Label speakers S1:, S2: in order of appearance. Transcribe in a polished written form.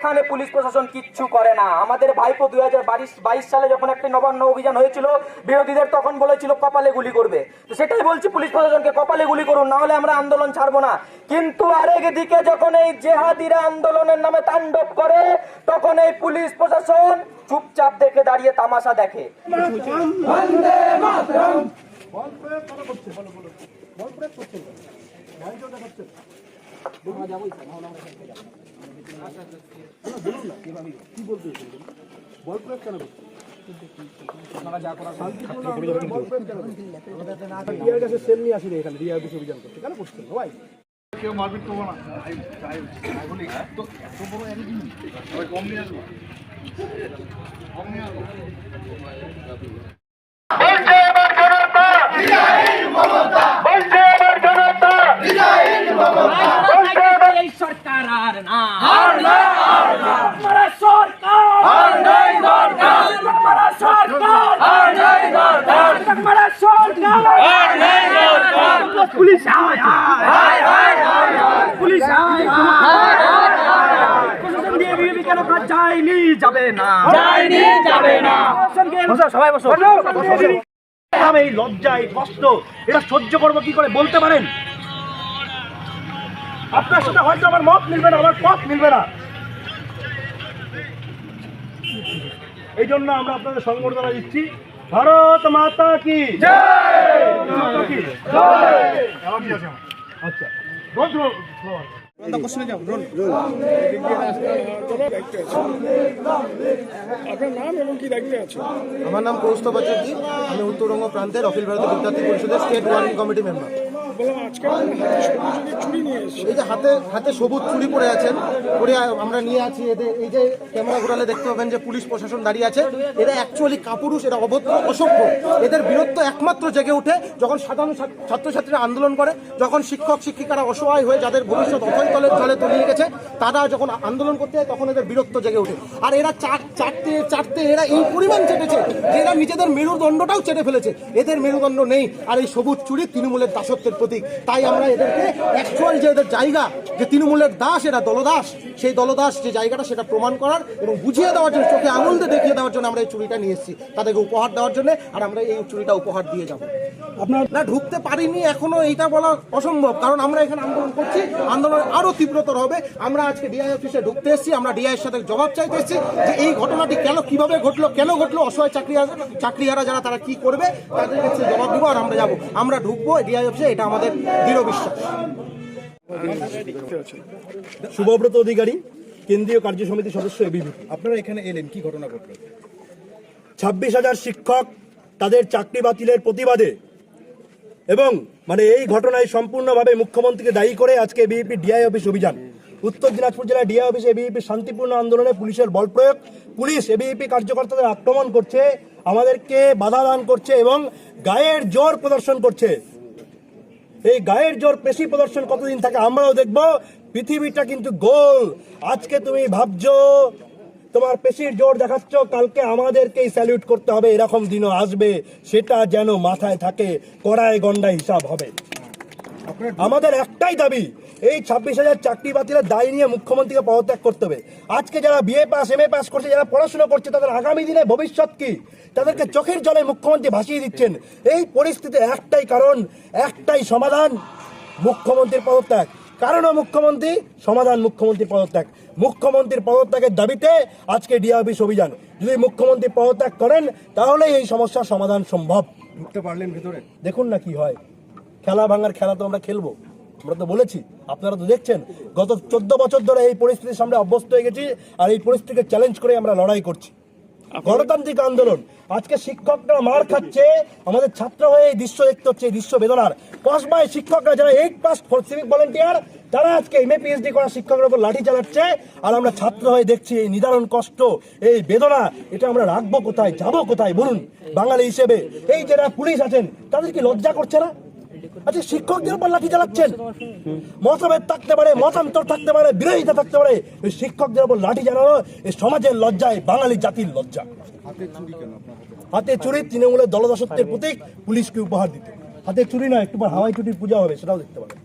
S1: এখানে পুলিশ প্রশাসন কিচ্ছু করে না। আমাদের ভাইপো 2022 সালে যখন একটি নবান্ন অভিযান হয়েছিল, বিরোধীদের তখন বলেছিল কপালে গুলি করবে। তো সেটাই বলছি, পুলিশ প্রশাসনকে কপালে গুলি করুন, না হলে আমরা আন্দোলন ছাড়বো না। কিন্তু আরেক দিকে যখন এই জেহাদিরা আন্দোলনের নামে তাণ্ডব করে, তখন এই পুলিশ প্রশাসন চুপচাপ দেখে দাঁড়িয়ে তামাশা দেখে। বন্দে মাতরম।
S2: কেউ মারপিট করবো না, তো এত বড় একদিন কম নিয়ে আসবো, কম নিয়ে আসবো।
S3: সরকার আর না, পুলিশ যায়নি যাবে না, সবাই বসো।
S4: এই লজ্জা, এই কষ্ট, এটা সহ্য করবো কি করে বলতে পারেন? আপনার সাথে হয়তো আমার মত মিলবে না, আমার পথ মিলবে না, এই জন্য আমরা আপনাদের সংবর্ধনা দিচ্ছি। ভারত মাতা কি জয়। আচ্ছা,
S5: আমার নাম কৌস্তব আচার্য, আমি উত্তরবঙ্গ প্রান্তের অখিল ভারতীয় বিদ্যার্থী পরিষদের স্টেট ওয়ার্কিং কমিটি মেম্বার। এই যে হাতে সবুজ চুড়ি পরে আছেন, পরে আমরা নিয়ে আছি এদের। এই যে ক্যামেরা ঘোরালে দেখতে পাবেন যে পুলিশ প্রশাসন দাঁড়িয়ে আছে। এরা অ্যাকচুয়ালি কাপুরুষ, এরা অভদ্র, অসভ্য। এদের বীরত্ব একমাত্র জেগে ওঠে যখন সাধারণ ছাত্রছাত্রীরা আন্দোলন করে, যখন শিক্ষক শিক্ষিকারা অসহায় হয়ে যাদের ভবিষ্যৎ অথই জলে তলিয়ে গেছে, তারা যখন আন্দোলন করতে হয় তখন এদের বীরত্ব জেগে ওঠে। আর এরা চাটতে এরা এই পরিমাণ চেটেছে যে এরা নিজেদের মেরুদণ্ডটাও চেটে ফেলেছে। এদের মেরুদণ্ড নেই। আর এই সবুজ চুড়ি তৃণমূলের দাসত্বের প্রতীক। তাই আমরা এদেরকে অ্যাকচুয়াল যে এদের জায়গা, যে তৃণমূলের দাস, এরা দলদাস, সেই দলদাস যে জায়গাটা সেটা প্রমাণ করার এবং বুঝিয়ে দেওয়ার জন্য, চোখে আঙুল দিয়ে দেখিয়ে দেওয়ার জন্য আমরা এই চুড়িটা নিয়ে এসেছি, তাদেরকে উপহার দেওয়ার জন্য। আর আমরা এই চুড়িটা উপহার দিয়ে যাবো। আপনার না ঢুকতে পারিনি এখনো, এইটা বলা অসম্ভব, কারণ আমরা এখানে আন্দোলন করছি, আন্দোলন আরো তীব্রতর হবে। আমরা আজকে ডিআই অফিসে ঢুকতে এসেছি, আমরা ডিআইয়ের সাথে জবাব চাইতে এসেছি যে এই ঘটনাটি কিভাবে ঘটলো, কেন ঘটলো, অসহায় চাকরিহারা যারা তারা কি করবে, তাদের কাছে জবাব দিব। আর আমরা যাবো, আমরা ঢুকবো ডিআই অফিসে, এটা আমাদের দৃঢ় বিশ্বাস।
S4: শুভব্রত অধিকারী, কেন্দ্রীয় কার্য সমিতির সদস্য এবিভি।
S5: আপনারা এখানে এলেন, কি ঘটনা ঘটলো?
S4: 26,000 শিক্ষক তাদের চাকরি বাতিলের প্রতিবাদে এবং এই ঘটনায় সম্পূর্ণভাবে মুখ্যমন্ত্রীকে দায়ী করে আজকে এবিপি ডিআই অফিস অভিযান। উত্তর দিনাজপুর জেলায় ডিআই অফিসে এবিপি শান্তিপূর্ণ আন্দোলনে পুলিশের বল প্রয়োগ, পুলিশ এবিপি কার্যকর্তাদের আক্রমণ করছে, আমাদেরকে বাধা দান করছে এবং গায়ের জোর প্রদর্শন করছে। এই গায়ের জোর পেশি প্রদর্শন কতদিন থাকে আমরাও দেখব। পৃথিবীটা কিন্তু গোল। আজকে তুমি ভাবছো তোমার পেশির জোর দেখাচ্ছ, কালকে আমাদেরকেই স্যালিউট করতে হবে, এরকম দিনও আসবে। সেটা যেন মাথায় থাকে, কড়ায় গন্ডায় হিসাব হবে। আমাদের একটাই দাবি, এই 26,000 চাকরি বাতিলের দায় নিয়ে মুখ্যমন্ত্রীকে পদত্যাগ করতে হবে। আজকে যারা বিএ পাস, এমএ পাস করছে, যারা পড়াশোনা করছে, তাদের আগামী দিনে ভবিষ্যৎ কি, তাদেরকে চোখের জলে মুখ্যমন্ত্রী ভাসিয়ে দিচ্ছেন। এই পরিস্থিতি একটাই কারণ, একটাই সমাধান, মুখ্যমন্ত্রীর পদত্যাগ। কারণ মুখ্যমন্ত্রী, সমাধান মুখ্যমন্ত্রীর পদত্যাগ। মুখ্যমন্ত্রীর পদত্যাগের দাবিতে আজকে ডিআই অফিস অভিযান। যদি মুখ্যমন্ত্রী পদত্যাগ করেন তাহলে এই সমস্যার সমাধান সম্ভব।
S5: ঢুকতে পারলেন ভেতরে?
S4: দেখুন না কি হয়। খেলা ভাঙার খেলা তো আমরা খেলবো, আমরা তো বলেছি, আপনারা তো দেখছেন। গত 14 বছর ধরে এই পরিস্থিতির সামনে অভ্যস্ত হয়ে গেছি, আর এই পরিস্থিতিকে চ্যালেঞ্জ করে আমরা লড়াই করছি। গণতান্ত্রিক আন্দোলন। আজকে শিক্ষকরা মার খাচ্ছে, আমাদের ছাত্র হয়ে এই দৃশ্য দেখতে হচ্ছে, এই দৃশ্য বেদনার। কসবায় শিক্ষকরা যারা 8 পাস সিভিক ভলেন্টিয়ার, তারা আজকে এমএ পিএইচডি করা শিক্ষকের উপর লাঠি চালাচ্ছে, আর আমরা ছাত্র হয়ে দেখছি এই নিদারুণ কষ্ট, এই বেদনা। এটা আমরা রাখবো কোথায়, যাবো কোথায় বলুন? বাঙালি হিসেবে এই যারা পুলিশ আছেন তাদের কি লজ্জা করছে না? আচ্ছা, শিক্ষকদের উপর লাঠি চালাচ্ছেন। মতভেদ থাকতে পারে, মতান্তর থাকতে পারে, বিরোধিতা থাকতে পারে, শিক্ষকদের উপর লাঠি চালানো এই সমাজের লজ্জায়, বাঙালি জাতির লজ্জা। হাতে চুরি তৃণমূলের দলদাসত্বের প্রতীক, পুলিশকে উপহার দিতে। হাতে চুরি নয়, একটু হাওয়াই চুরির পূজা হবে, সেটাও দেখতে পাবেন।